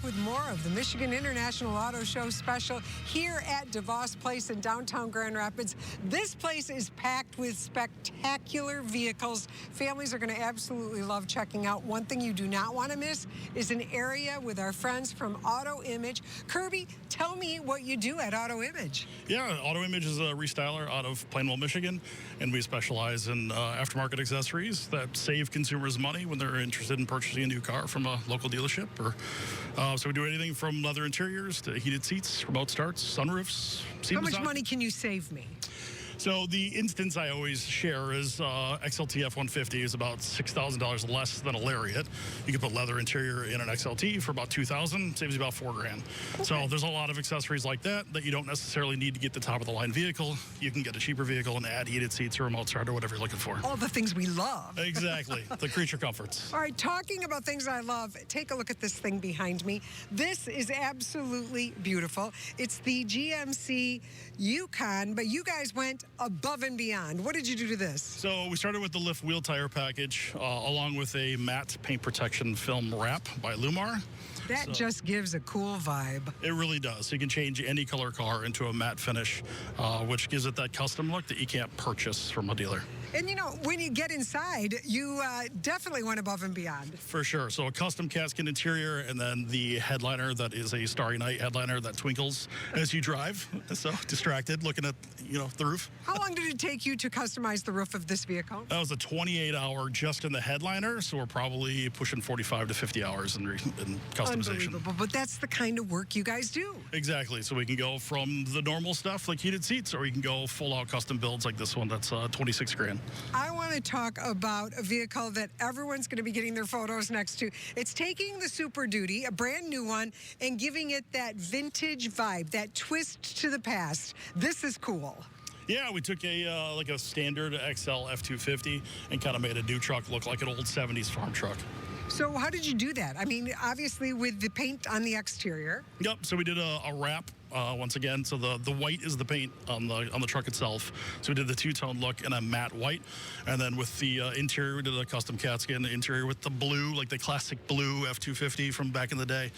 with more of the Michigan International Auto Show special here at DeVos Place in downtown Grand Rapids. This place is packed with spectacular vehicles. Families are going to absolutely love checking out. One thing you do not want to miss is an area with our friends from Auto Image. Kirby, tell me what you do at Auto Image. Yeah, Auto Image is a restyler out of Plainville, Michigan, and we specialize in aftermarket accessories that save consumers money when they're interested in purchasing a new car from a local dealership. So we do anything from leather interiors to heated seats, remote starts, sunroofs. How much money can you save me? So the instance I always share is XLT F-150 is about $6,000 less than a Lariat. You can put leather interior in an XLT for about $2,000, saves you about $4,000. Okay. So there's a lot of accessories like that you don't necessarily need to get the top of the line vehicle. You can get a cheaper vehicle and add heated seats or remote start or whatever you're looking for. All the things we love. Exactly, the creature comforts. All right, talking about things I love, take a look at this thing behind me. This is absolutely beautiful. It's the GMC Yukon, but you guys went above and beyond. What did you do to this? So we started with the lift wheel tire package along with a matte paint protection film wrap by Lumar. That just gives a cool vibe. It really does. You can change any color car into a matte finish, which gives it that custom look that you can't purchase from a dealer. And you know, when you get inside, you definitely went above and beyond. For sure. So a custom casket interior, and then the headliner that is a Starry Night headliner that twinkles as you drive. So distracted, looking at the roof. How long did it take you to customize the roof of this vehicle? That was a 28-hour just in the headliner, so we're probably pushing 45 to 50 hours in customization. Unbelievable, but that's the kind of work you guys do. Exactly. So we can go from the normal stuff like heated seats, or we can go full-out custom builds like this one that's $26,000. I want to talk about a vehicle that everyone's going to be getting their photos next to. It's taking the Super Duty, a brand new one, and giving it that vintage vibe, that twist to the past. This is cool. Yeah, we took a standard XL F-250 and kind of made a new truck look like an old 70s farm truck. So how did you do that? I mean, obviously with the paint on the exterior. Yep, so we did a wrap once again. So the white is the paint on the truck itself. So we did the two-tone look in a matte white. And then with the interior, we did a custom cat skin interior with the blue, like the classic blue F-250 from back in the day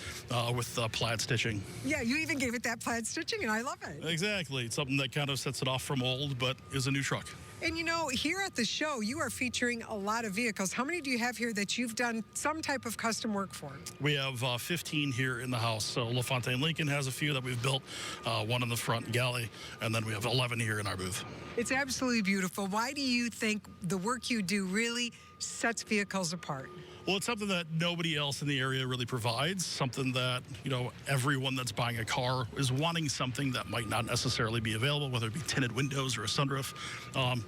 with plaid stitching. Yeah, you even gave it that plaid stitching, and I love it. Exactly. It's something that kind of sets it off from old, but is a new truck. And you know, here at the show, you are featuring a lot of vehicles. How many do you have here that you've done some type of custom work for? We have 15 here in the house. So LaFontaine Lincoln has a few that we've built, one in the front galley, and then we have 11 here in our booth. It's absolutely beautiful. Why do you think the work you do really sets vehicles apart? Well, it's something that nobody else in the area really provides, something that, everyone that's buying a car is wanting something that might not necessarily be available, whether it be tinted windows or a sunroof.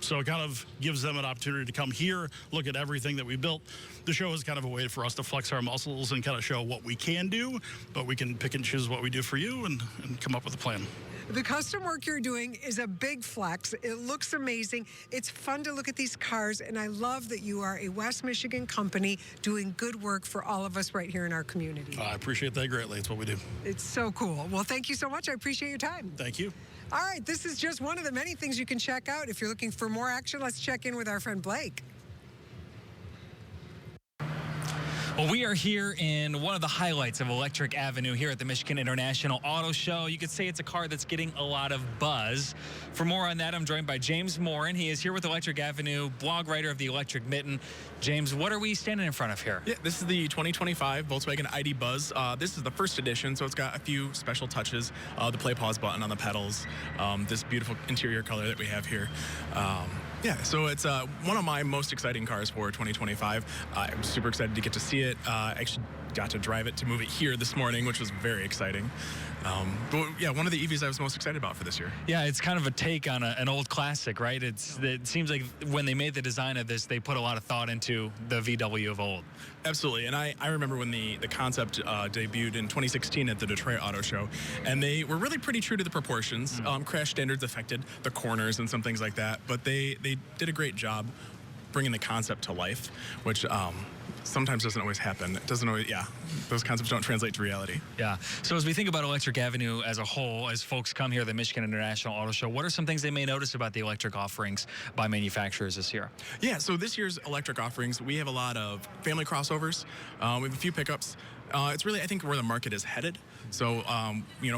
So it kind of gives them an opportunity to come here, look at everything that we built. The show is kind of a way for us to flex our muscles and kind of show what we can do, but we can pick and choose what we do for you and come up with a plan. The custom work you're doing is a big flex. It looks amazing. It's fun to look at these cars, and I love that you are a West Michigan company doing good work for all of us right here in our community. I appreciate that greatly. It's what we do. It's so cool. Well, thank you so much. I appreciate your time. Thank you. All right, this is just one of the many things you can check out. If you're looking for more action, let's check in with our friend Blake. Well, we are here in one of the highlights of Electric Avenue here at the Michigan International Auto Show. You could say it's a car that's getting a lot of buzz. For more on that, I'm joined by James Morin. He is here with Electric Avenue, blog writer of the Electric Mitten. James, what are we standing in front of here? Yeah, this is the 2025 Volkswagen ID Buzz. This is the first edition, so it's got a few special touches. The play pause button on the pedals, this beautiful interior color that we have here. Yeah, so it's one of my most exciting cars for 2025. I'm super excited to get to see it. I actually got to drive it to move it here this morning, which was very exciting. But yeah, one of the EVs I was most excited about for this year. Yeah, it's kind of a take on an old classic, right? It seems like when they made the design of this, they put a lot of thought into the VW of old. Absolutely, and I remember when the concept debuted in 2016 at the Detroit Auto Show, and they were really pretty true to the proportions. Crash standards affected the corners and some things like that, but they did a great job bringing the concept to life, which sometimes doesn't always happen. It doesn't always, those concepts don't translate to reality. Yeah. So as we think about Electric Avenue as a whole, as folks come here to the Michigan International Auto Show, what are some things they may notice about the electric offerings by manufacturers this year? Yeah, so this year's electric offerings, we have a lot of family crossovers. We have a few pickups. It's really, I think, where the market is headed. So,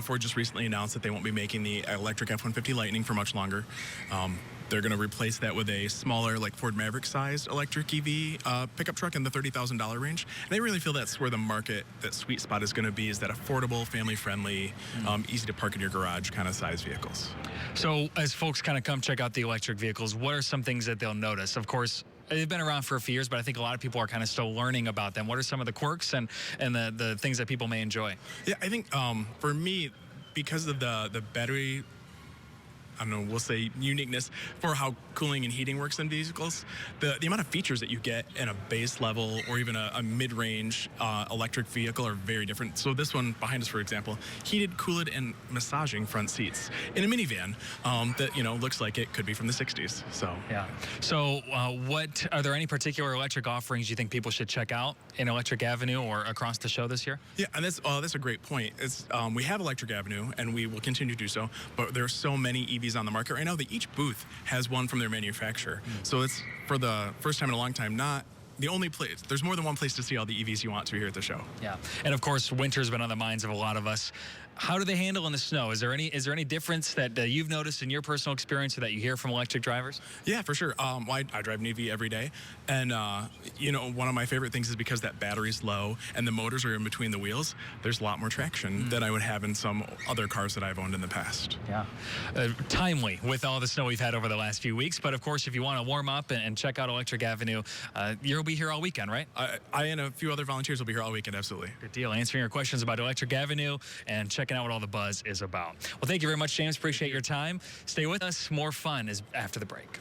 Ford just recently announced that they won't be making the electric F-150 Lightning for much longer. They're going to replace that with a smaller, like Ford Maverick-sized electric EV pickup truck in the $30,000 range. And they really feel that's where the market, that sweet spot is going to be, is that affordable, family-friendly, easy to park in your garage kind of size vehicles. So as folks kind of come check out the electric vehicles, what are some things that they'll notice? Of course, they've been around for a few years, but I think a lot of people are kind of still learning about them. What are some of the quirks and the things that people may enjoy? Yeah, I think for me, because of the battery, I don't know, we'll say uniqueness for how cooling and heating works in vehicles, the amount of features that you get in a base level or even a mid-range electric vehicle are very different. So this one behind us, for example, heated, cooled, and massaging front seats in a minivan that, looks like it could be from the 60s. So yeah. So what are there any particular electric offerings you think people should check out in Electric Avenue or across the show this year? Yeah, and that's a great point. It's we have Electric Avenue, and we will continue to do so, but there are so many EVs on the market right now that each booth has one from their manufacturer. So it's, for the first time in a long time, not the only place. There's more than one place to see all the EVs you want to here at the show. Yeah, and of course, winter's been on the minds of a lot of us. How do they handle in the snow? Is there any difference that you've noticed in your personal experience or that you hear from electric drivers? Yeah, for sure. I drive an EV every day, and one of my favorite things is because that battery's low and the motors are in between the wheels. There's a lot more traction than I would have in some other cars that I've owned in the past. Yeah, timely with all the snow we've had over the last few weeks. But of course, if you want to warm up and check out Electric Avenue, you'll be here all weekend, right? I and a few other volunteers will be here all weekend. Absolutely. Good deal. Answering your questions about Electric Avenue and checking out what all the buzz is about. Well, thank you very much, James. Appreciate your time. Stay with us. More fun is after the break.